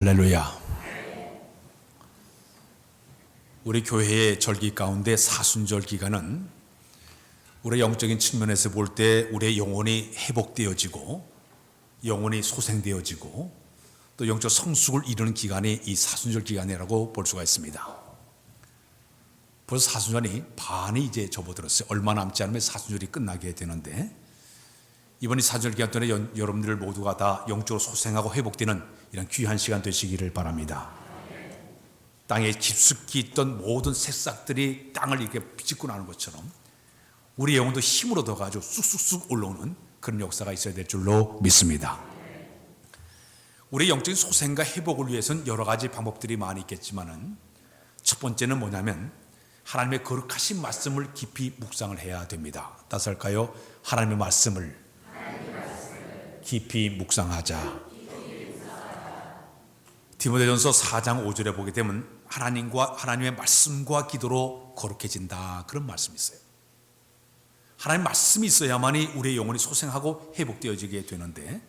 할렐루야. 우리 교회의 절기 가운데 사순절 기간은 우리 영적인 측면에서 볼 때 우리의 영혼이 회복되어지고 영혼이 소생되어지고 또 영적 성숙을 이루는 기간이 이 사순절 기간이라고 볼 수가 있습니다. 벌써 사순절이 반이 이제 접어들었어요. 얼마 남지 않으면 사순절이 끝나게 되는데 이번 이 사순절 기간 동안에 여러분들 모두가 다 영적으로 소생하고 회복되는 이런 귀한 시간 되시기를 바랍니다. 땅에 깊숙이 있던 모든 새싹들이 땅을 이렇게 비집고 나는 것처럼 우리 영혼도 힘을 얻어가지고 쑥쑥쑥 올라오는 그런 역사가 있어야 될 줄로 믿습니다. 우리 영적인 소생과 회복을 위해서는 여러 가지 방법들이 많이 있겠지만은 첫 번째는 뭐냐면 하나님의 거룩하신 말씀을 깊이 묵상을 해야 됩니다. 따라서 할까요? 하나님의 말씀을 깊이 묵상하자. 디모데전서 4장 5절에 보게 되면 하나님의 말씀과 기도로 거룩해진다, 그런 말씀이 있어요. 하나님의 말씀이 있어야만이 우리의 영혼이 소생하고 회복되어지게 되는데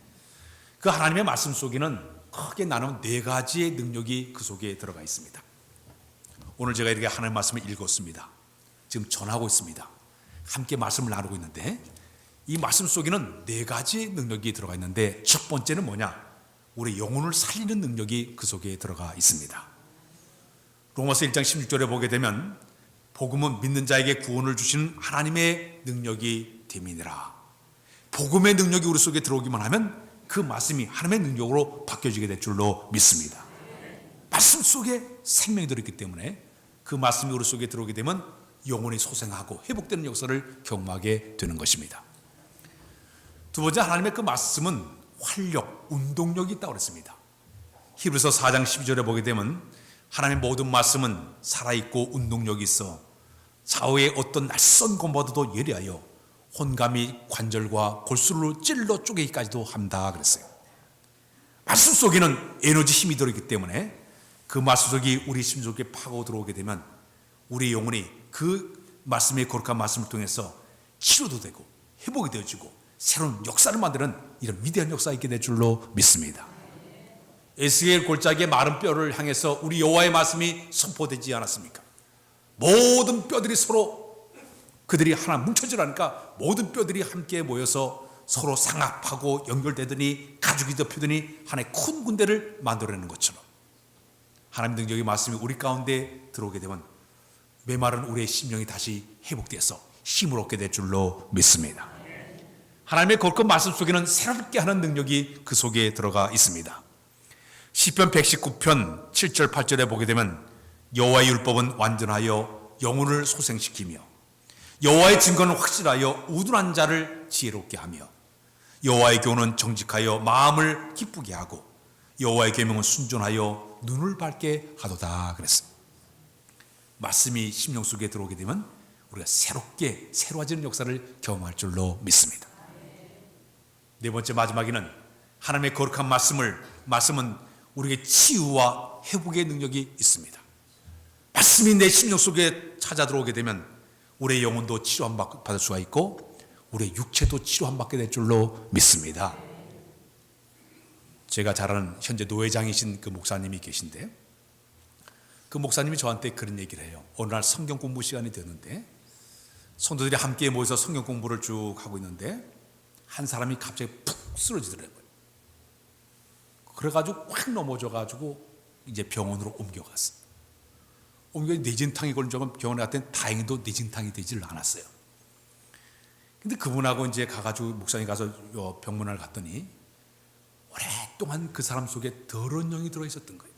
그 하나님의 말씀 속에는 크게 나누는 네 가지의 능력이 그 속에 들어가 있습니다. 오늘 제가 이렇게 하나님의 말씀을 읽었습니다. 지금 전하고 있습니다. 함께 말씀을 나누고 있는데 이 말씀 속에는 네 가지 능력이 들어가 있는데 첫 번째는 뭐냐? 우리 영혼을 살리는 능력이 그 속에 들어가 있습니다. 로마서 1장 16절에 보게 되면 복음은 믿는 자에게 구원을 주시는 하나님의 능력이 됨이니라. 복음의 능력이 우리 속에 들어오기만 하면 그 말씀이 하나님의 능력으로 바뀌어지게 될 줄로 믿습니다. 말씀 속에 생명이 들어있기 때문에 그 말씀이 우리 속에 들어오게 되면 영혼이 소생하고 회복되는 역사를 경험하게 되는 것입니다. 두 번째, 하나님의 그 말씀은 활력, 운동력이 있다고 그랬습니다. 히브리서 4장 12절에 보게 되면 하나님의 모든 말씀은 살아있고 운동력이 있어 좌우의 어떤 낯선 검보다도 예리하여 혼감이 관절과 골수를 찔러 쪼개기까지도 한다 그랬어요. 말씀 속에는 에너지, 힘이 들어있기 때문에 그 말씀 속이 우리 심속에 파고 들어오게 되면 우리 영혼이 그 말씀의 거룩한 말씀을 통해서 치료도 되고 회복이 되어지고 새로운 역사를 만드는 이런 위대한 역사가 있게 될 줄로 믿습니다. 에스겔 골짜기의 마른 뼈를 향해서 우리 여호와의 말씀이 선포되지 않았습니까? 모든 뼈들이 서로 그들이 하나 뭉쳐지라니까 모든 뼈들이 함께 모여서 서로 상합하고 연결되더니 가죽이 덮이더니 하나의 큰 군대를 만들어내는 것처럼 하나님 능력의 말씀이 우리 가운데 들어오게 되면 메마른 우리의 심령이 다시 회복돼서 힘을 얻게 될 줄로 믿습니다. 하나님의 거룩한 말씀 속에는 새롭게 하는 능력이 그 속에 들어가 있습니다. 시편 119편 7절 8절에 보게 되면 여호와의 율법은 완전하여 영혼을 소생시키며 여호와의 증거는 확실하여 우둔한 자를 지혜롭게 하며 여호와의 교훈은 정직하여 마음을 기쁘게 하고 여호와의 계명은 순전하여 눈을 밝게 하도다 그랬어요. 말씀이 심령 속에 들어오게 되면 우리가 새로워지는 역사를 경험할 줄로 믿습니다. 네 번째, 마지막에는 하나님의 거룩한 말씀은 우리에게 치유와 회복의 능력이 있습니다. 말씀이 내 심령 속에 찾아 들어오게 되면 우리의 영혼도 치료함 받을 수가 있고 우리의 육체도 치료함 받게 될 줄로 믿습니다. 제가 잘 아는 현재 노회장이신 그 목사님이 계신데 그 목사님이 저한테 그런 얘기를 해요. 어느 날 성경 공부 시간이 되는데 성도들이 함께 모여서 성경 공부를 쭉 하고 있는데 한 사람이 갑자기 푹 쓰러지더라고요. 그래가지고 확 넘어져가지고 이제 병원으로 옮겨갔어요. 뇌진탕이 걸린 적은 병원에 갔더니 다행히도 뇌진탕이 되질 않았어요. 근데 그분하고 이제 가가지고 목사님 가서 병문안을 갔더니 오랫동안 그 사람 속에 더러운 영이 들어있었던 거예요.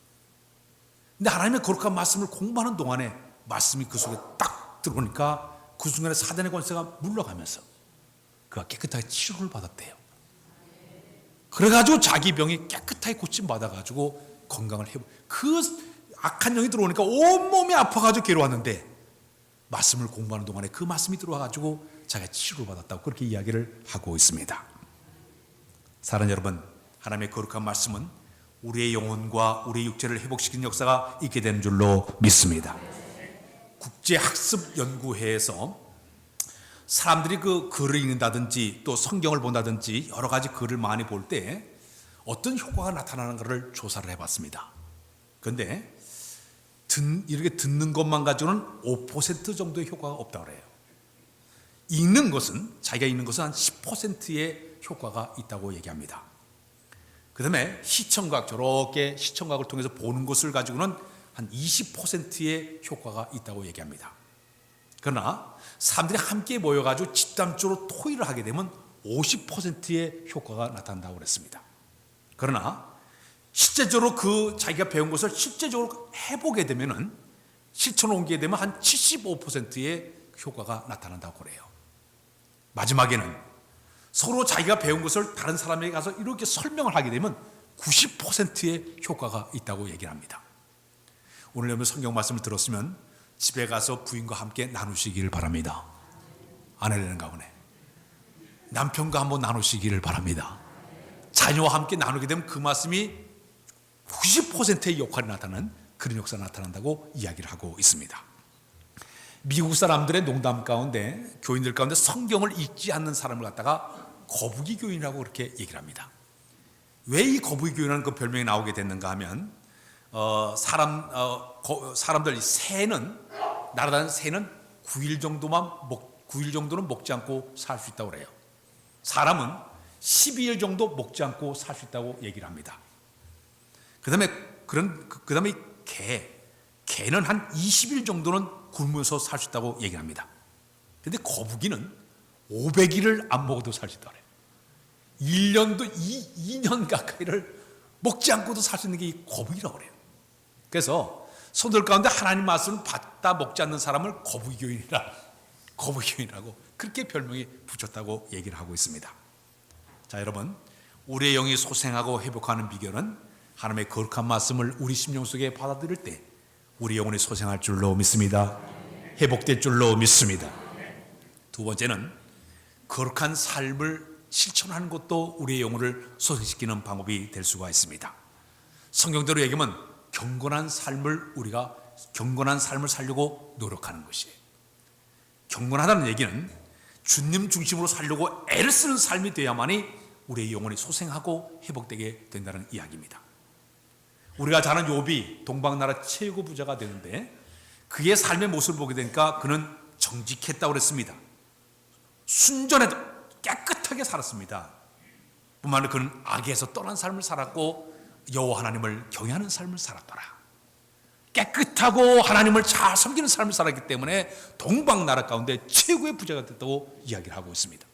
근데 하나님의 거룩한 말씀을 공부하는 동안에 말씀이 그 속에 딱 들어오니까 그 순간에 사단의 권세가 물러가면서 그가 깨끗하게 치료를 받았대요. 그래가지고 자기 병이 깨끗하게 고침받아가지고 건강을 그 악한 영이 들어오니까 온몸이 아파가지고 괴로웠는데 말씀을 공부하는 동안에 그 말씀이 들어와가지고 자기가 치료를 받았다고 그렇게 이야기를 하고 있습니다. 사랑하는 여러분, 하나님의 거룩한 말씀은 우리의 영혼과 우리의 육체를 회복시키는 역사가 있게 되는 줄로 믿습니다. 국제학습연구회에서 사람들이 그 글을 읽는다든지 또 성경을 본다든지 여러 가지 글을 많이 볼 때 어떤 효과가 나타나는가를 조사를 해봤습니다. 그런데 이렇게 듣는 것만 가지고는 5% 정도의 효과가 없다고 해요. 읽는 것은, 자기가 읽는 것은 한 10%의 효과가 있다고 얘기합니다. 그 다음에 시청각, 저렇게 시청각을 통해서 보는 것을 가지고는 한 20%의 효과가 있다고 얘기합니다. 그러나 사람들이 함께 모여가지고 집단적으로 토의를 하게 되면 50%의 효과가 나타난다고 그랬습니다. 그러나 실제적으로 그 자기가 배운 것을 실제적으로 해보게 되면은 실천을 옮기게 되면 한 75%의 효과가 나타난다고 그래요. 마지막에는 서로 자기가 배운 것을 다른 사람에게 가서 이렇게 설명을 하게 되면 90%의 효과가 있다고 얘기를 합니다. 오늘 여러분 성경 말씀을 들었으면 집에 가서 부인과 함께 나누시기를 바랍니다. 아내라는 가문에 남편과 한번 나누시기를 바랍니다. 자녀와 함께 나누게 되면 그 말씀이 90%의 역할이 나타나는 그런 역사가 나타난다고 이야기를 하고 있습니다. 미국 사람들의 농담 가운데, 교인들 가운데 성경을 읽지 않는 사람을 갖다가 거북이 교인이라고 그렇게 얘기를 합니다. 왜 이 거북이 교인이라는 그 별명이 나오게 됐는가 하면 사람들 새는, 날아다니는 새는 9일 정도는 먹지 않고 살 수 있다고 그래요. 사람은 12일 정도 먹지 않고 살 수 있다고 얘기를 합니다. 그다음에 개는 한 20일 정도는 굶으면서 살 수 있다고 얘기를 합니다. 그런데 거북이는 500일을 안 먹어도 살 수 있다고 해요. 1년도 2년 가까이를 먹지 않고도 살 수 있는 게 이 거북이라고 그래요. 그래서 성도들 가운데 하나님 말씀을 받다 먹지 않는 사람을 거북이교인이라고 그렇게 별명이 붙였다고 얘기를 하고 있습니다. 자, 여러분, 우리의 영이 소생하고 회복하는 비결은 하나님의 거룩한 말씀을 우리 심령 속에 받아들일 때 우리 영혼이 소생할 줄로 믿습니다. 회복될 줄로 믿습니다. 두 번째는 거룩한 삶을 실천하는 것도 우리의 영혼을 소생시키는 방법이 될 수가 있습니다. 성경대로 얘기하면 경건한 삶을 살려고 노력하는 것이에요. 경건하다는 얘기는 주님 중심으로 살려고 애를 쓰는 삶이 돼야만이 우리의 영혼이 소생하고 회복되게 된다는 이야기입니다. 우리가 잘 아는 욥이 동방나라 최고 부자가 되는데 그의 삶의 모습을 보게 되니까 그는 정직했다고 그랬습니다. 순전해도 깨끗하게 살았습니다. 뿐만 아니라 그는 악에서 떠난 삶을 살았고 여호와 하나님을 경외하는 삶을 살았더라. 깨끗하고 하나님을 잘 섬기는 삶을 살았기 때문에 동방나라 가운데 최고의 부자가 됐다고 이야기를 하고 있습니다.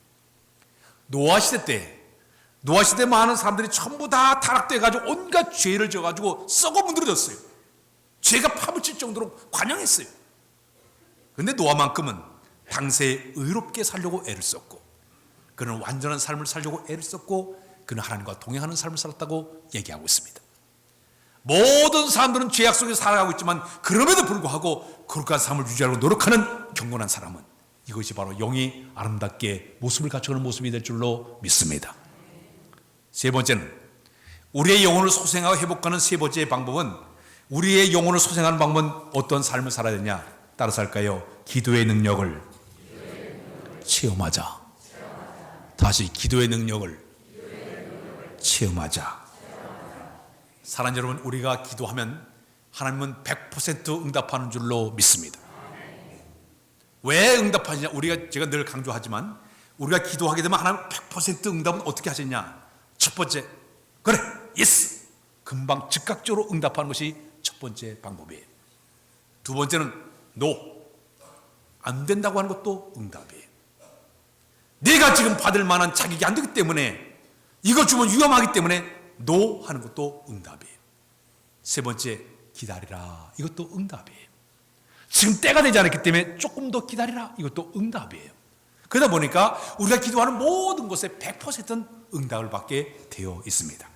노아 시대 때 많은 사람들이 전부 다 타락돼가지고 온갖 죄를 져가지고 썩어 문드러졌어요. 죄가 파묻힐 정도로 관영했어요. 그런데 노아만큼은 당시에 의롭게 살려고 애를 썼고 그는 완전한 삶을 살려고 애를 썼고 그는 하나님과 동행하는 삶을 살았다고 얘기하고 있습니다. 모든 사람들은 죄악 속에 살아가고 있지만 그럼에도 불구하고 거룩한 삶을 유지하려고 노력하는 경건한 사람은 이것이 바로 영이 아름답게 모습을 갖춰가는 모습이 될 줄로 믿습니다. 세 번째는 우리의 영혼을 소생하고 회복하는 세 번째 방법은 우리의 영혼을 소생하는 방법은 어떤 삶을 살아야 되냐? 따라서 할까요? 기도의 능력을 체험하자. 다시 기도의 능력을 체험하자. 사랑하는 여러분, 우리가 기도하면 하나님은 100% 응답하는 줄로 믿습니다. 왜 응답하시냐? 제가 늘 강조하지만 우리가 기도하게 되면 하나님 100% 응답은 어떻게 하시냐? 첫 번째, 그래, 예스! 금방 즉각적으로 응답하는 것이 첫 번째 방법이에요. 두 번째는 노! 안 된다고 하는 것도 응답이에요. 내가 지금 받을 만한 자격이 안 되기 때문에 이거 주면 위험하기 때문에 노 하는 것도 응답이에요. 세 번째, 기다리라. 이것도 응답이에요. 지금 때가 되지 않았기 때문에 조금 더 기다리라. 이것도 응답이에요. 그러다 보니까 우리가 기도하는 모든 것에 100%는 응답을 받게 되어 있습니다.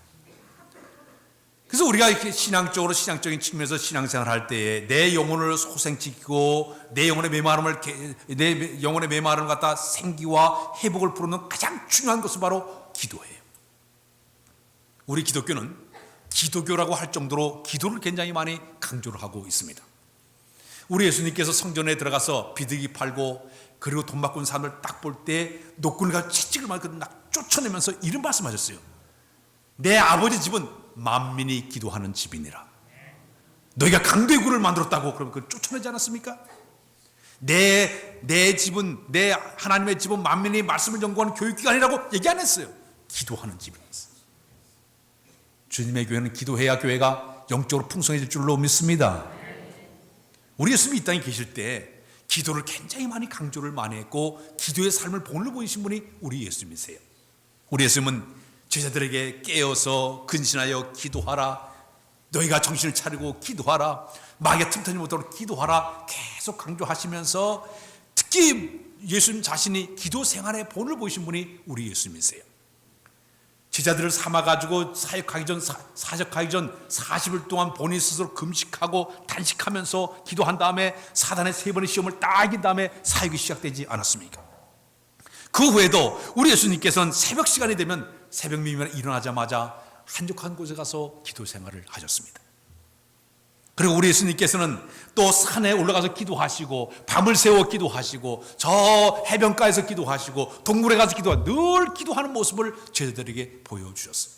그래서 우리가 이렇게 신앙적인 측면에서 신앙생활을 할 때에 내 영혼을 소생시키고 내 영혼의 메마름을 갖다 생기와 회복을 부르는 가장 중요한 것은 바로 기도예요. 우리 기독교는 기도교라고 할 정도로 기도를 굉장히 많이 강조를 하고 있습니다. 우리 예수님께서 성전에 들어가서 비둘기 팔고 그리고 돈 바꾼 사람을 딱 볼 때 노끈을 가지고 채찍을 맞고 막 쫓아내면서 이런 말씀하셨어요. 내 아버지 집은 만민이 기도하는 집이니라. 너희가 강도의 굴을 만들었다고 그럼 그걸 쫓아내지 않았습니까? 내 집은, 내 하나님의 집은 만민이 말씀을 연구하는 교육기관이라고 얘기 안 했어요. 기도하는 집이었어요. 주님의 교회는 기도해야 교회가 영적으로 풍성해질 줄로 믿습니다. 우리 예수님이 이 땅에 계실 때 기도를 굉장히 많이 강조를 많이 했고 기도의 삶을 본을 보이신 분이 우리 예수님이세요. 우리 예수님은 제자들에게 깨어서 근신하여 기도하라, 너희가 정신을 차리고 기도하라, 마귀가 틈타지 못하도록 기도하라 계속 강조하시면서 특히 예수님 자신이 기도 생활의 본을 보이신 분이 우리 예수님이세요. 제자들을 삼아가지고 사역하기 전 40일 동안 본인 스스로 금식하고 단식하면서 기도한 다음에 사단의 3번의 시험을 딱 이긴 다음에 사역이 시작되지 않았습니까? 그 후에도 우리 예수님께서는 새벽 시간이 되면 새벽 미명에 일어나자마자 한적한 곳에 가서 기도 생활을 하셨습니다. 그리고 우리 예수님께서는 또 산에 올라가서 기도하시고 밤을 새워 기도하시고 저 해변가에서 기도하시고 동굴에 가서 기도하고 늘 기도하는 모습을 제자들에게 보여주셨어요.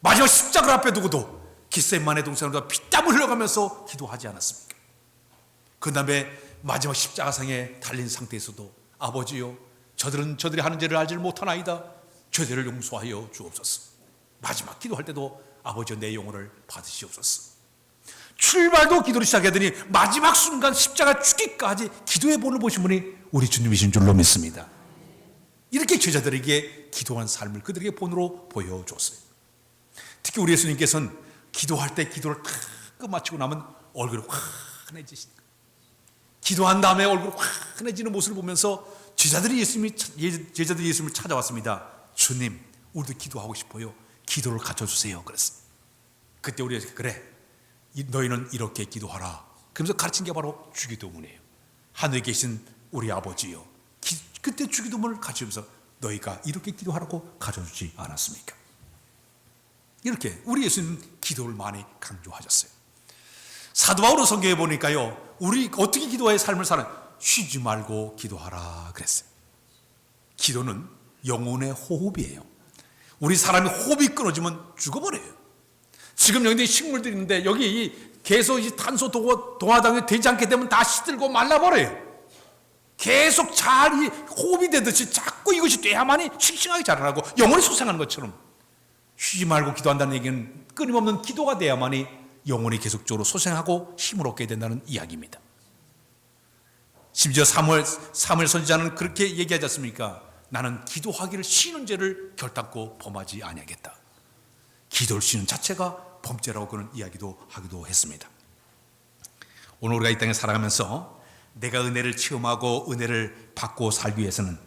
마지막 십자가 앞에 두고도 겟세마네 동산으로 피땀을 흘려가면서 기도하지 않았습니까? 그 다음에 마지막 십자가상에 달린 상태에서도 아버지요, 저들이 하는 죄를 알지를 못하나이다. 죄를 용서하여 주옵소서. 마지막 기도할 때도 아버지여 내 영혼을 받으시옵소서. 출발도 기도를 시작하더니 마지막 순간 십자가 죽기까지 기도의 본을 보신 분이 우리 주님이신 줄로 믿습니다. 이렇게 제자들에게 기도한 삶을 그들에게 본으로 보여줬어요. 특히 우리 예수님께서는 기도할 때 기도를 다 끝마치고 나면 얼굴이 환해지시니까 기도한 다음에 얼굴이 환해지는 모습을 보면서 제자들이 예수님을 찾아왔습니다. 주님, 우리도 기도하고 싶어요. 기도를 가르쳐주세요. 그랬어요. 그때 우리가 그래, 너희는 이렇게 기도하라. 그러면서 가르친 게 바로 주기도문이에요. 하늘에 계신 우리 아버지요, 그때 주기도문을 가르치면서 너희가 이렇게 기도하라고 가르쳐주지 않았습니까? 이렇게 우리 예수님 기도를 많이 강조하셨어요. 사도 바울은 성경에 보니까요, 우리 어떻게 기도의 삶을 사는, 쉬지 말고 기도하라 그랬어요. 기도는 영혼의 호흡이에요. 우리 사람이 호흡이 끊어지면 죽어버려요. 지금 여기 식물들이 있는데 여기 계속 이 탄소 동화당이 되지 않게 되면 다 시들고 말라버려요. 계속 잘 이 호흡이 되듯이 자꾸 이것이 돼야만이 싱싱하게 자라나고 영혼이 소생하는 것처럼 쉬지 말고 기도한다는 얘기는 끊임없는 기도가 돼야만이 영혼이 계속적으로 소생하고 힘을 얻게 된다는 이야기입니다. 심지어 사무엘 선지자는 그렇게 얘기하지 않습니까? 나는 기도하기를 쉬는 죄를 결단코 범하지 아니하겠다. 기도를 쉬는 자체가 범죄라고 그런 이야기도 하기도 했습니다. 오늘 우리가 이 땅에 살아가면서 내가 은혜를 체험하고 은혜를 받고 살기 위해서는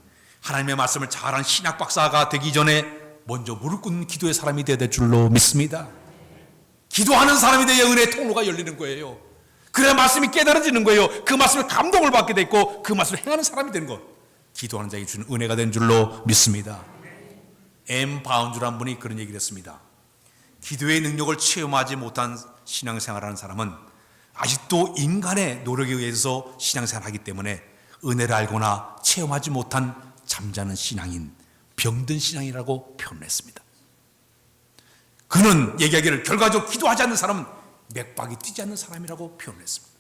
하나님의 말씀을 잘하는 신학 박사가 되기 전에 먼저 무릎 꿇는 기도의 사람이 되어야 될 줄로 믿습니다. 기도하는 사람이 되어야 은혜의 통로가 열리는 거예요. 그래야 말씀이 깨달아지는 거예요. 그 말씀에 감동을 받게 됐고 그 말씀을 행하는 사람이 되는 것, 기도하는 자에게 주는 은혜가 된 줄로 믿습니다. M. 바운즈라는 분이 그런 얘기를 했습니다. 기도의 능력을 체험하지 못한 신앙생활하는 사람은 아직도 인간의 노력에 의해서 신앙생활하기 때문에 은혜를 알거나 체험하지 못한 잠자는 신앙인, 병든 신앙이라고 표현했습니다. 그는 얘기하기를 결과적으로 기도하지 않는 사람은 맥박이 뛰지 않는 사람이라고 표현했습니다.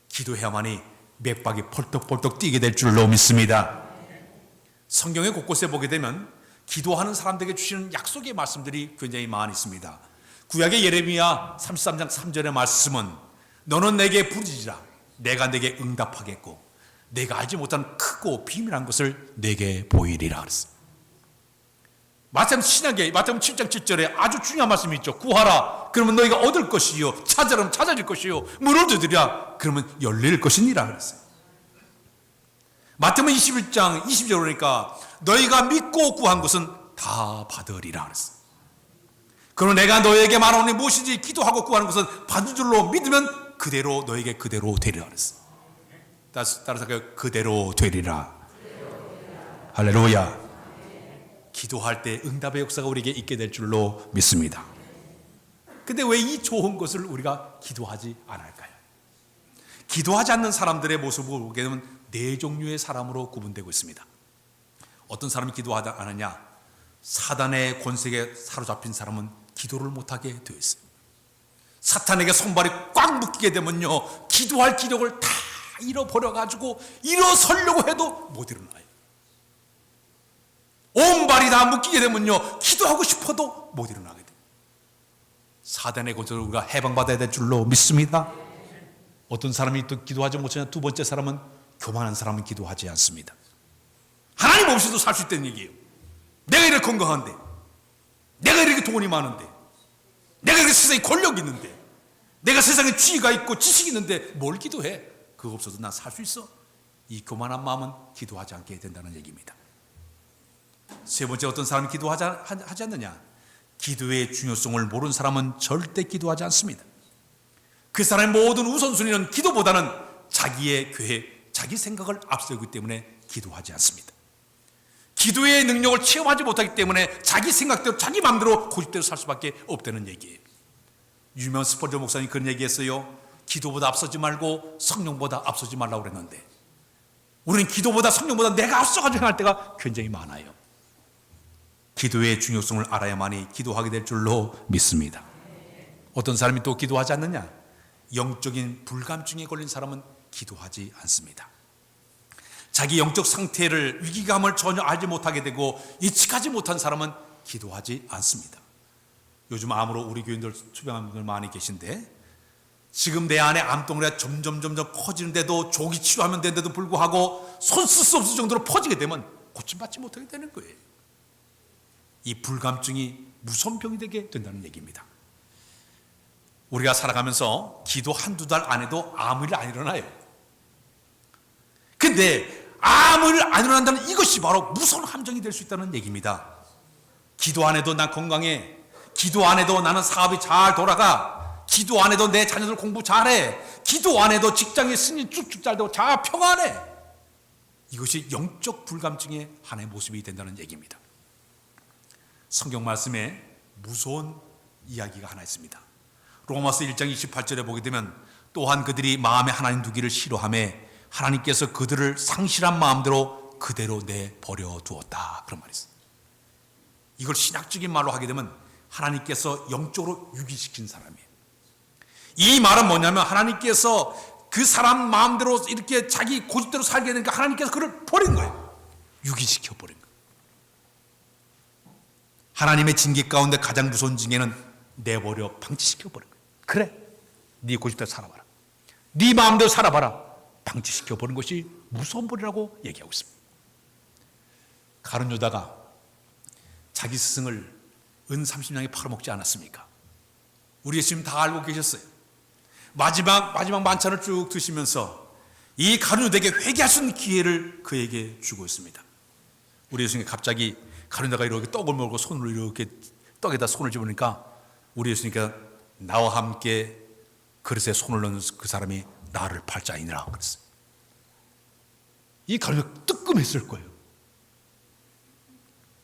기도해야만이 맥박이 펄떡펄떡 뛰게 될 줄로 믿습니다. 성경의 곳곳에 보게 되면 기도하는 사람들에게 주시는 약속의 말씀들이 굉장히 많이 있습니다. 구약의 예레미야 33장 3절의 말씀은 너는 내게 부르짖으라 내가 내게 응답하겠고 내가 알지 못한 크고 비밀한 것을 내게 보이리라 그랬어요. 마태복음 신약에 마태복음 7장 7절에 아주 중요한 말씀이 있죠. 구하라 그러면 너희가 얻을 것이요, 찾으라면 찾아질 것이요, 문을 두드리라 그러면 열릴 것이니라 그랬어요. 마태복음 21장 20절 그러니까 너희가 믿고 구한 것은 다 받으리라 그랬어요. 그러면 내가 너희에게 말하오니 무엇이든지 기도하고 구하는 것은 받은 줄로 믿으면 그대로 너에게 그대로 되리라 그랬어요. 따라서 그대로 되리라. 할렐루야. 기도할 때 응답의 역사가 우리에게 있게 될 줄로 믿습니다. 근데 왜 이 좋은 것을 우리가 기도하지 않을까요? 기도하지 않는 사람들의 모습을 보게 되면 네 종류의 사람으로 구분되고 있습니다. 어떤 사람이 기도하지 않느냐? 사단의 권세에 사로잡힌 사람은 기도를 못하게 되어 있어요. 사탄에게 손발이 꽉 묶이게 되면요, 기도할 기력을 다 잃어버려가지고 일어서려고 해도 못 일어나요. 온 발이 다 묶이게 되면요, 기도하고 싶어도 못 일어나게 돼요. 사단의 권세로 우리가 해방받아야 될 줄로 믿습니다. 어떤 사람이 또 기도하지 못하냐? 두 번째 사람은 교만한 사람은 기도하지 않습니다. 하나님 없이도 살 수 있다는 얘기예요. 내가 이렇게 건강한데, 내가 이렇게 돈이 많은데, 내가 이렇게 세상에 권력이 있는데, 내가 세상에 지위가 있고 지식이 있는데 뭘 기도해? 그거 없어도 난 살 수 있어. 이 교만한 마음은 기도하지 않게 된다는 얘기입니다. 세 번째, 어떤 사람이 기도하지 않느냐? 기도의 중요성을 모르는 사람은 절대 기도하지 않습니다. 그 사람의 모든 우선순위는 기도보다는 자기의 계획, 자기 생각을 앞세우기 때문에 기도하지 않습니다. 기도의 능력을 체험하지 못하기 때문에 자기 생각대로, 자기 마음대로 고집대로 살 수밖에 없다는 얘기예요. 유명한 스펄전 목사님이 그런 얘기했어요. 기도보다 앞서지 말고 성령보다 앞서지 말라고 그랬는데, 우리는 기도보다 성령보다 내가 앞서가지고 행할 때가 굉장히 많아요. 기도의 중요성을 알아야만이 기도하게 될 줄로 믿습니다. 어떤 사람이 또 기도하지 않느냐? 영적인 불감증에 걸린 사람은 기도하지 않습니다. 자기 영적 상태를, 위기감을 전혀 알지 못하게 되고 예측하지 못한 사람은 기도하지 않습니다. 요즘 암으로 우리 교인들 투병한 분들 많이 계신데, 지금 내 안에 암덩어리가 점점 커지는데도, 조기 치료하면 되는데도 불구하고 손 쓸 수 없을 정도로 퍼지게 되면 고침받지 못하게 되는 거예요. 이 불감증이 무서운 병이 되게 된다는 얘기입니다. 우리가 살아가면서 기도 한두 달 안 해도 아무 일 안 일어나요. 근데 아무 일 안 일어난다는 이것이 바로 무서운 함정이 될 수 있다는 얘기입니다. 기도 안 해도 난 건강해, 기도 안 해도 나는 사업이 잘 돌아가, 기도 안 해도 내 자녀들 공부 잘해, 기도 안 해도 직장에 승진 쭉쭉 잘 되고 자 평안해. 이것이 영적 불감증의 하나의 모습이 된다는 얘기입니다. 성경 말씀에 무서운 이야기가 하나 있습니다. 로마서 1장 28절에 보게 되면, 또한 그들이 마음에 하나님 두기를 싫어하며 하나님께서 그들을 상실한 마음대로 그대로 내버려 두었다, 그런 말이 있어요. 이걸 신학적인 말로 하게 되면 하나님께서 영적으로 유기시킨 사람이에요. 이 말은 뭐냐면, 하나님께서 그 사람 마음대로 이렇게 자기 고집대로 살게 되니까 하나님께서 그를 버린 거예요. 유기시켜 버린 거예요. 하나님의 징계 가운데 가장 무서운 징계는 내버려 방치시켜 버린 거예요. 그래, 네 고집대로 살아봐라, 네 마음대로 살아봐라, 방치시켜 버린 것이 무서운 벌이라고 얘기하고 있습니다. 가룟 유다가 자기 스승을 은 30냥에 팔아먹지 않았습니까? 우리 예수님 다 알고 계셨어요. 마지막 만찬을 쭉 드시면서 이 가룟 유다에게 회개할 수 있는 기회를 그에게 주고 있습니다. 우리 예수님이 갑자기 가룟 유다가 이렇게 떡을 먹고 손으로 이렇게 떡에다 손을 집으니까 우리 예수님께서 나와 함께 그릇에 손을 넣는 그 사람이 나를 팔 자이니라 그랬어요. 이 가룟 유다가 뜨끔했을 거예요.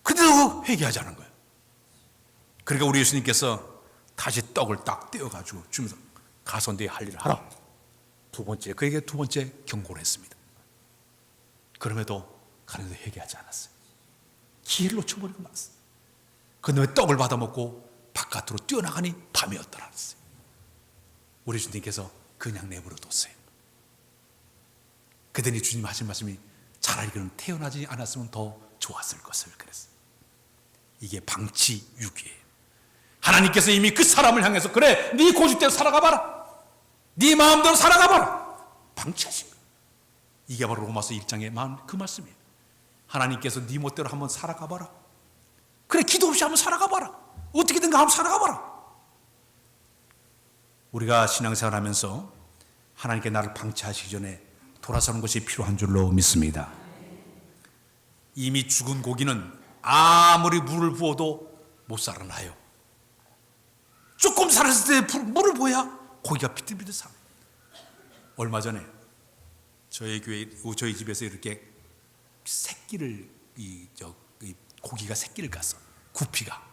그대로 회개하지 않은 거예요. 그러니까 우리 예수님께서 다시 떡을 딱 떼어가지고 주면서 가서 네 할 일을 하라. 그에게 두 번째 경고를 했습니다. 그럼에도 가룟 유다 회개하지 않았어요. 기회를 놓쳐버리고 말았어요. 그런데 떡을 받아먹고 바깥으로 뛰어나가니 밤이었더라 그랬어요. 우리 주님께서 그냥 내버려 뒀어요. 그랬더니 주님 하신 말씀이, 차라리 그는 태어나지 않았으면 더 좋았을 것을 그랬어요. 이게 방치 유기예요. 하나님께서 이미 그 사람을 향해서, 그래, 네 고집대로 살아가봐라, 네 마음대로 살아가봐라, 방치하신 거예요. 이게 바로 로마서 1장의 그 말씀이에요. 하나님께서 네 멋대로 한번 살아가봐라, 그래, 기도 없이 한번 살아가봐라, 어떻게든가 한번 살아가봐라. 우리가 신앙생활 하면서 하나님께 나를 방치하시기 전에 돌아서는 것이 필요한 줄로 믿습니다. 이미 죽은 고기는 아무리 물을 부어도 못 살아나요. 조금 살았을 때 물을 부어야 고기가 비틀비틀 살아요. 얼마 전에 저희 집에서 이렇게 새끼를, 고기가 새끼를 깠어, 구피가.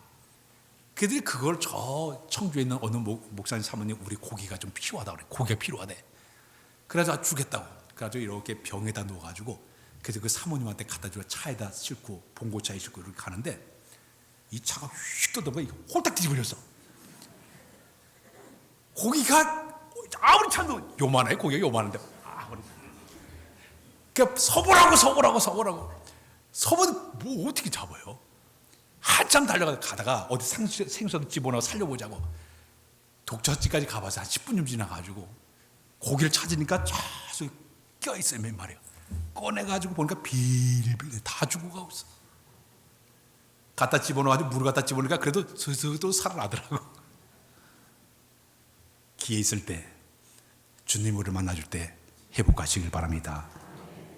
그들이 그걸 저 청주에 있는 어느 목사님 사모님, 우리 고기가 좀 필요하다고 그래, 고기가 필요하대. 그래서 주겠다고, 그래가지고 이렇게 병에다 넣어가지고, 그래서 그 사모님한테 갖다 주고 차에다 싣고, 봉고차에 싣고 이렇게 가는데, 이 차가 휙 떠들어가 홀딱 뒤집어졌어. 고기가 아무리 참도 요만해. 고기가 요만한데 아무리 그러니까 서보라고 뭐 어떻게 잡아요? 한참 달려가다가 어디 생선 집어넣어 살려보자고 독자집까지 가봐서 한 10분쯤 지나가지고 고기를 찾으니까 계속 껴있어요. 몇 마리가 꺼내가지고 보니까 빌빌 다 죽어가고 있어. 갖다 집어넣어가지고 물을 갖다 집어넣으니까 그래도 스스로 살아나더라고. 기회 있을 때 주님 우리를 만나줄 때 회복하시길 바랍니다.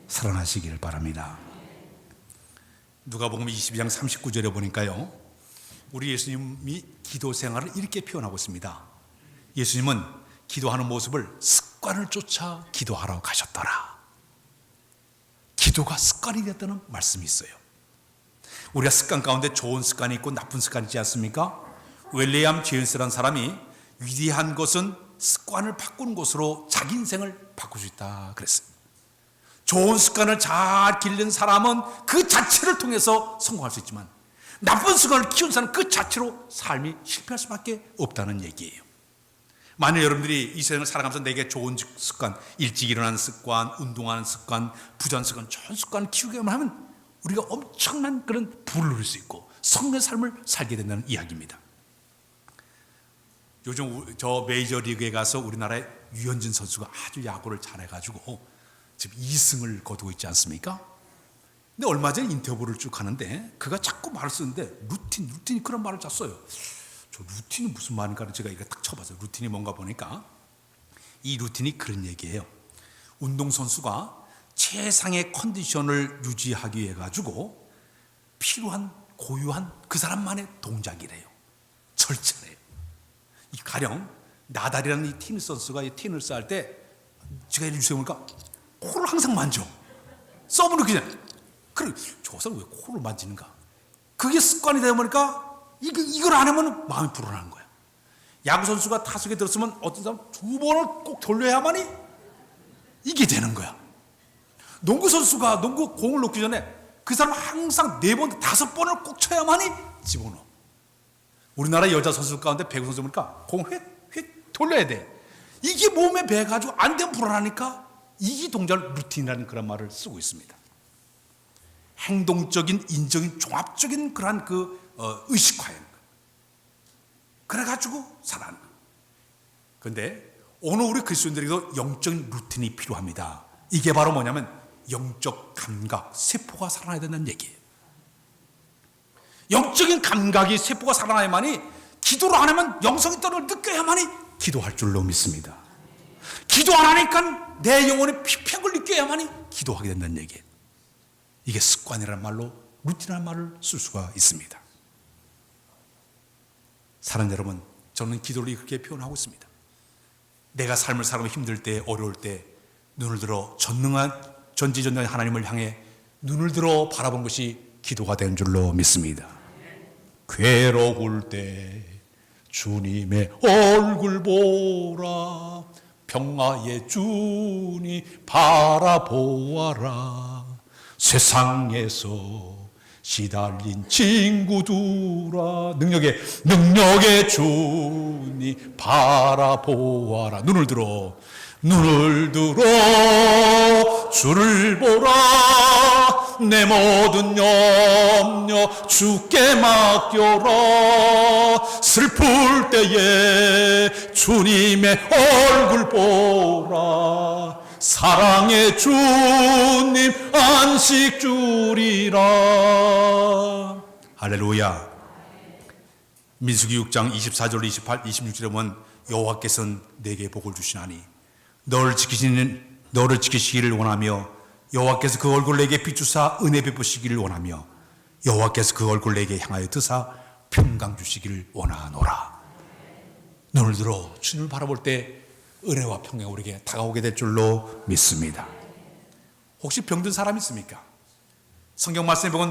살아나시길 바랍니다. 누가복음 22장 39절에 보니까요, 우리 예수님이 기도 생활을 이렇게 표현하고 있습니다. 예수님은 기도하는 모습을 습관을 쫓아 기도하러 가셨더라. 기도가 습관이 됐다는 말씀이 있어요. 우리가 습관 가운데 좋은 습관이 있고 나쁜 습관이 있지 않습니까? 윌리엄 제임스라는 사람이 위대한 것은 습관을 바꾸는 것으로 자기 인생을 바꿀 수 있다 그랬어요. 좋은 습관을 잘 기른 사람은 그 자체를 통해서 성공할 수 있지만 나쁜 습관을 키운 사람은 그 자체로 삶이 실패할 수밖에 없다는 얘기예요. 만약 여러분들이 이 세상을 살아가면서 내게 좋은 습관, 일찍 일어나는 습관, 운동하는 습관, 부자는 습관, 좋은 습관을 키우기만 하면 우리가 엄청난 그런 부를 누릴 수 있고 성공의 삶을 살게 된다는 이야기입니다. 요즘 저 메이저리그에 가서 우리나라의 유현진 선수가 아주 야구를 잘해가지고 지금 2승을 거두고 있지 않습니까? 근데 얼마 전에 인터뷰를 쭉 하는데 그가 자꾸 말을 쓰는데 루틴이 그런 말을 자 써요. 저 루틴이 무슨 말인가를 제가 이거 딱 쳐봤어요. 루틴이 뭔가 보니까 이 루틴이 그런 얘기예요. 운동선수가 최상의 컨디션을 유지하기 위해 가지고 필요한 고유한 그 사람만의 동작이래요. 절차래요. 이 가령 나달이라는 이 테니스 선수가 이 테니스 할 때 제가 유세해 보니까 코를 항상 만져. 서브는 그냥. 그래, 저 사람 왜 코를 만지는가? 그게 습관이 되다 보니까 이걸 안 하면 마음이 불안한 거야. 야구 선수가 타석에 들었으면 어떤 사람 2번을 꼭 돌려야만이 이게 되는 거야. 농구 선수가 농구 공을 놓기 전에 그 사람 항상 4번, 5번을 꼭 쳐야만이 집어넣어. 우리나라 여자 선수 가운데 배구 선수 보니까 공 휙 돌려야 돼. 이게 몸에 배가지고 안 되면 불안하니까 이 동작을 루틴이라는 그런 말을 쓰고 있습니다. 행동적인, 인적인, 종합적인 그러한 의식화예요. 그래가지고 살아가는 거예요. 그런데 오늘 우리 그리스도인들에게도 영적인 루틴이 필요합니다. 이게 바로 뭐냐면 영적 감각, 세포가 살아나야 된다는 얘기예요. 영적인 감각이 세포가 살아나야만이 기도를 안 하면 영성이 떨어져 느껴야만이 기도할 줄로 믿습니다. 기도 안 하니까 내 영혼의 피폐을 느껴야만이 기도하게 된다는 얘기예요. 이게 습관이라는 말로 루틴이라는 말을 쓸 수가 있습니다. 사랑하는 여러분, 저는 기도를 그렇게 표현하고 있습니다. 내가 삶을 살아가며 힘들 때, 어려울 때 눈을 들어 전지전능한 하나님을 향해 눈을 들어 바라본 것이 기도가 되는 줄로 믿습니다. 괴로울 때 주님의 얼굴 보라, 평화의 주님 바라보아라. 세상에서 시달린 친구들아, 능력의 주님 바라보아라. 눈을 들어 주를 보라. 내 모든 염려 주께 맡겨라. 슬플 때에 주님의 얼굴 보라. 사랑의 주님 안식 주리라. 할렐루야. 민수기 6장 24절 28, 26절에 보면 여호와께서는 내게 복을 주시나니 너를 지키시기를 원하며 여호와께서 그 얼굴 내게 비추사 은혜 베푸시기를 원하며 여호와께서 그 얼굴 내게 향하여 드사 평강 주시기를 원하노라. 눈을 들어 주님을 바라볼 때 은혜와 평강이 우리에게 다가오게 될 줄로 믿습니다. 혹시 병든 사람 있습니까? 성경 말씀에 보면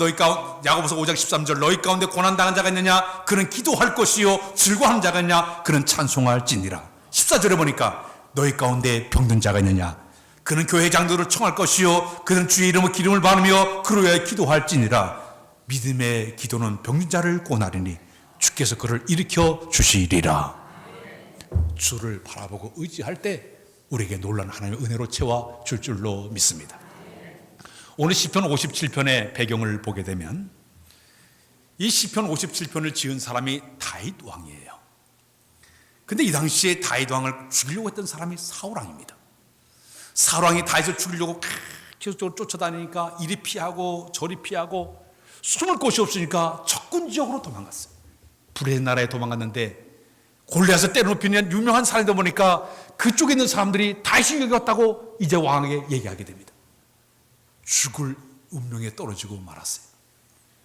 야고보서 5장 13절 너희 가운데 고난당한 자가 있느냐? 그는 기도할 것이요 즐거워하는 자가 있느냐? 그는 찬송할지니라. 14절에 보니까 너희 가운데 병든 자가 있느냐? 그는 교회 장로를 청할 것이요 그는 주의 이름으로 기름을 받으며 그로 인하여 기도할지니라. 믿음의 기도는 병든 자를 구원하리니 주께서 그를 일으켜 주시리라. 주를 바라보고 의지할 때 우리에게 놀라운 하나님의 은혜로 채워 줄 줄로 믿습니다. 오늘 시편 57편의 배경을 보게 되면 이 시편 57편을 지은 사람이 다윗 왕이에요. 근데 이 당시에 다윗 왕을 죽이려고 했던 사람이 사울 왕입니다. 사울 왕이 다윗을 죽이려고 계속적으로 쫓아다니니까 이리 피하고 저리 피하고 숨을 곳이 없으니까 적군 지역으로 도망갔어요. 불의 나라에 도망갔는데 골리앗을 때려눕히는 유명한 사람이다 보니까 그쪽에 있는 사람들이 다윗이 여겼다고 이제 왕에게 얘기하게 됩니다. 죽을 운명에 떨어지고 말았어요.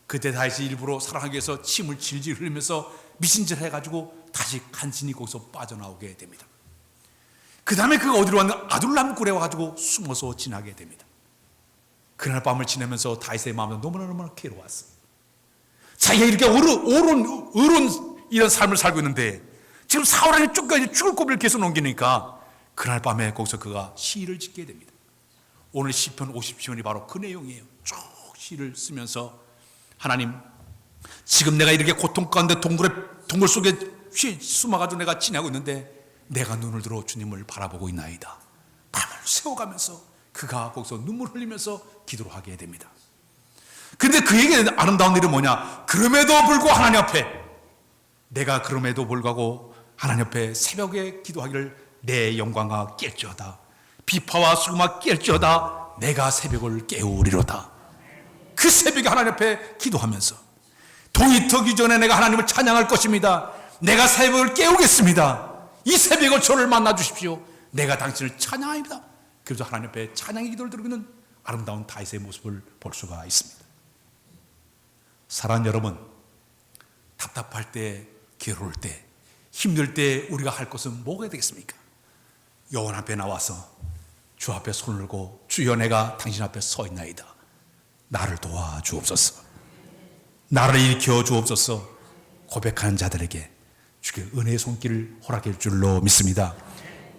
그때 다윗이 일부러 사랑하기 위해서 침을 질질 흘리면서 미신질 해가지고 다시 간신히 거기서 빠져나오게 됩니다. 그 다음에 그가 어디로 왔나? 아둘람 굴에 와가지고 숨어서 지나게 됩니다. 그날 밤을 지내면서 다윗의 마음은 너무나 괴로웠어요. 자기가 이렇게 의로운 이런 삶을 살고 있는데 지금 사울 왕이 쫓겨서 죽을 고비를 계속 넘기니까 그날 밤에 거기서 그가 시를 짓게 됩니다. 오늘 시편 50시편이 바로 그 내용이에요. 쭉 시를 쓰면서 하나님, 지금 내가 이렇게 고통 가운데 동굴 속에 숨어가지고 내가 지내고 있는데 내가 눈을 들어 주님을 바라보고 있나이다. 밤을 새워가면서 그가 거기서 눈물 흘리면서 기도를 하게 됩니다. 근데 그에게 아름다운 일은 뭐냐? 그럼에도 불구하고 하나님 앞에, 내가 그럼에도 불구하고 하나님 앞에 새벽에 기도하기를 내 영광아 깰지어다. 비파와 수금아 깰지어다. 내가 새벽을 깨우리로다. 그 새벽에 하나님 앞에 기도하면서 동이 터기 전에 내가 하나님을 찬양할 것입니다. 내가 새벽을 깨우겠습니다. 이 새벽을 저를 만나 주십시오. 내가 당신을 찬양합니다. 그래서 하나님 앞에 찬양의 기도를 드리고 있는 아름다운 다윗의 모습을 볼 수가 있습니다. 사랑하는 여러분, 답답할 때, 괴로울 때, 힘들 때 우리가 할 것은 뭐가 되겠습니까? 여호와 앞에 나와서 주 앞에 손을 들고 주여 내가 당신 앞에 서 있나이다. 나를 도와주옵소서. 나를 일으켜 주옵소서. 고백하는 자들에게 주께 은혜의 손길을 허락해 줄 줄로 믿습니다.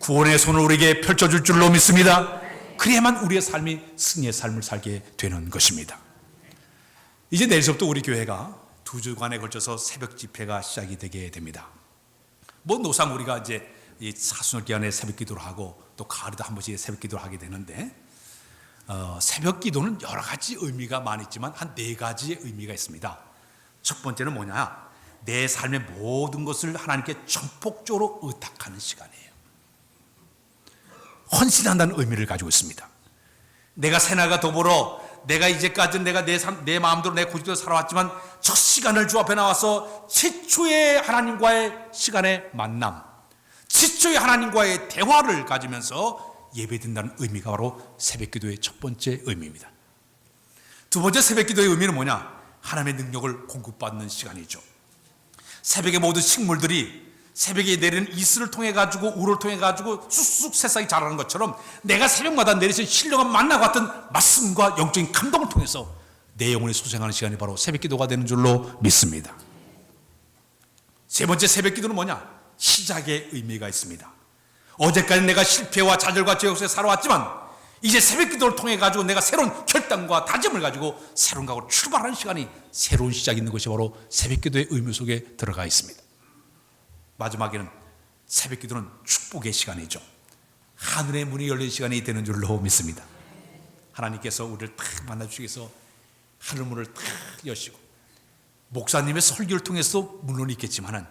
구원의 손을 우리에게 펼쳐줄 줄로 믿습니다. 그래야만 우리의 삶이 승리의 삶을 살게 되는 것입니다. 이제 내일서부터 우리 교회가 2주간에 걸쳐서 새벽 집회가 시작이 되게 됩니다. 노상 우리가 이제 이 사순절 기간에 새벽 기도를 하고 또 가을에도 한 번씩 새벽 기도를 하게 되는데 새벽 기도는 여러 가지 의미가 많이 있지만 한 4가지의 의미가 있습니다. 첫 번째는 뭐냐? 내 삶의 모든 것을 하나님께 전폭적으로 의탁하는 시간이에요. 헌신한다는 의미를 가지고 있습니다. 내가 새날과 더불어 내가 이제까지는 내가 내 마음대로 내 고집대로 살아왔지만 첫 시간을 주 앞에 나와서 최초의 하나님과의 시간의 만남, 최초의 하나님과의 대화를 가지면서 예배드린다는 의미가 바로 새벽기도의 첫 번째 의미입니다. 두 번째 새벽기도의 의미는 뭐냐? 하나님의 능력을 공급받는 시간이죠. 새벽에 모든 식물들이 새벽에 내리는 이슬을 통해 가지고 우를 통해 가지고 쑥쑥 새싹이 자라는 것처럼 내가 새벽마다 내리신 신령한 만나와 같은 말씀과 영적인 감동을 통해서 내 영혼이 소생하는 시간이 바로 새벽기도가 되는 줄로 믿습니다. 세 번째 새벽기도는 뭐냐? 시작의 의미가 있습니다. 어제까지 내가 실패와 좌절과 죄 속에 살아왔지만 이제 새벽기도를 통해 가지고 내가 새로운 결단과 다짐을 가지고 새로운 각오로 출발하는 시간이 새로운 시작이 있는 것이 바로 새벽기도의 의미 속에 들어가 있습니다. 마지막에는 새벽기도는 축복의 시간이죠. 하늘의 문이 열린 시간이 되는 줄로 믿습니다. 하나님께서 우리를 탁 만나주시기 위해서 하늘 문을 탁 여시고 목사님의 설교를 통해서 물론 있겠지만은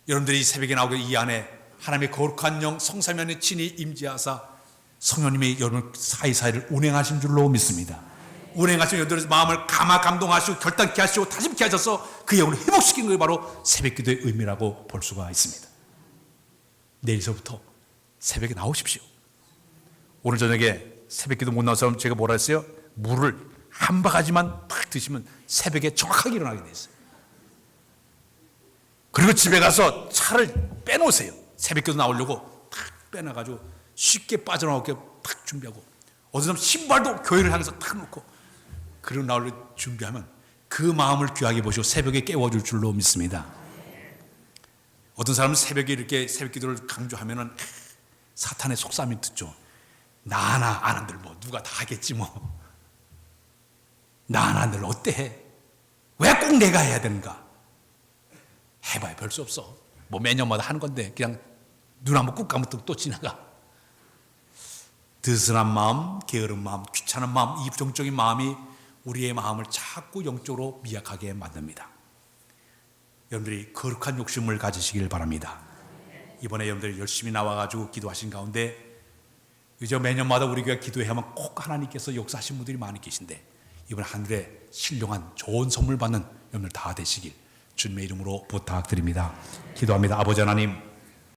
여러분들이 새벽에 나오게 이 안에 하나님의 거룩한 영 성삼위하나님 친히 임재하사 성령님이 여러분 사이사이를 운행하신 줄로 믿습니다. 운행하시고 여러분들의 마음을 감동하시고 결단케 하시고 다짐케 하셔서 그 영을 회복시키는 것이 바로 새벽기도의 의미라고 볼 수가 있습니다. 내일서부터 새벽에 나오십시오. 오늘 저녁에 새벽기도 못 나와서 제가 뭐라 했어요? 물을 한 바가지만 딱 드시면 새벽에 정확하게 일어나게 돼 있어요. 그리고 집에 가서 차를 빼놓으세요. 새벽기도 나오려고 탁 빼놔가지고 쉽게 빠져나오게 탁 준비하고 어떤 사람 신발도 교회를 향해서 탁 놓고 그리고 나오려고 준비하면 그 마음을 귀하게 보시고 새벽에 깨워줄 줄로 믿습니다. 어떤 사람은 새벽에 이렇게 새벽기도를 강조하면은 사탄의 속삭임이 듣죠. 나 하나 안 한들 뭐 누가 다 하겠지 뭐. 나 하나 한들 어때 해? 왜 꼭 내가 해야 되는가? 해봐야 별 수 없어. 뭐 매년마다 하는 건데 그냥 눈 한번 꾹 감으면 또 지나가. 드스한 마음, 게으른 마음, 귀찮은 마음, 이 부정적인 마음이 우리의 마음을 자꾸 영적으로 미약하게 만듭니다. 여러분들이 거룩한 욕심을 가지시길 바랍니다. 이번에 여러분들이 열심히 나와가지고 기도하신 가운데 이제 매년마다 우리 교회 기도해야만 꼭 하나님께서 역사하신 분들이 많이 계신데 이번 하늘에 신령한 좋은 선물 받는 여러분들 다 되시길 주님의 이름으로 부탁드립니다. 기도합니다. 아버지 하나님,